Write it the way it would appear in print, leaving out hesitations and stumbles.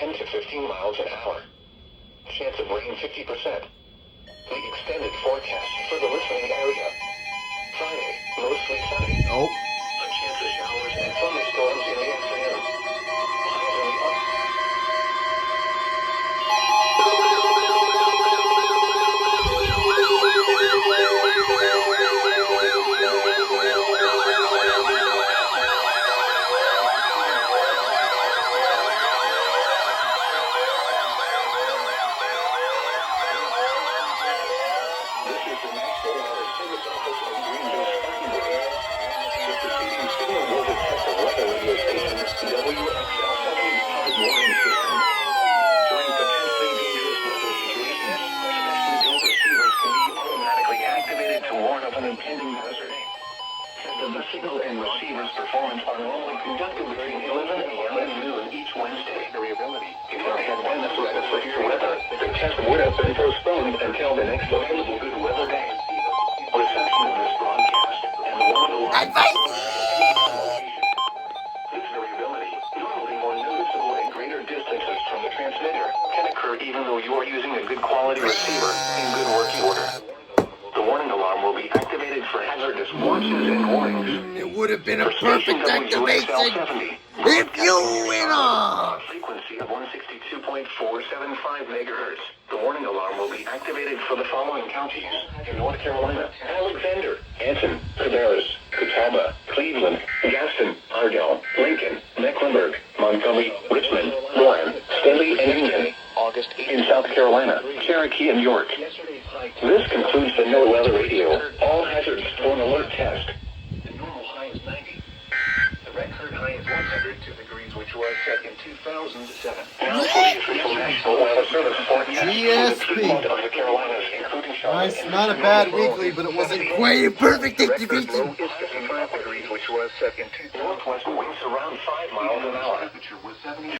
10 to 15 miles an hour. Chance of rain 50%. The extended forecast for the listening area. Friday, mostly sunny. Nope. A chance of showers and thunderstorms in the afternoon. Highs in the up. Impending hazard. The signal and receiver's performance are normally conducted between 11 a.m. and noon each Wednesday. Variability. If there had been a threat of severe weather, the test would have been postponed until the next available good weather day. Reception of this broadcast and the one This variability, normally more noticeable at greater distances from the transmitter, can occur even though you are using a good quality receiver in good working order. The warning alarm will be activated for hazardous watches and warnings. It would have been a perfect activation if you went on. Frequency of 162.475 megahertz. The warning alarm will be activated for the following counties in North Carolina: Alexander, Anson, Cabarrus, Catawba, Cleveland, Gaston, Ardell, Lincoln, Mecklenburg, Montgomery, Richmond, Warren, Stanley, and Union. August 8th. In South Carolina, Cherokee, and York. This concludes the NOAA Weather Radio. All hazards for an alert test. The normal high is 90. The record high is 102 degrees, which was set in 2007. Now for the official National Weather Service forecast. GSP. Of the Carolinas, including Charlotte. Nice, not a bad weekly, but it wasn't quite a perfect activation. Low is 55 degrees, which was set in 2000. Northwest winds around 5 miles an hour. Temperature was 70.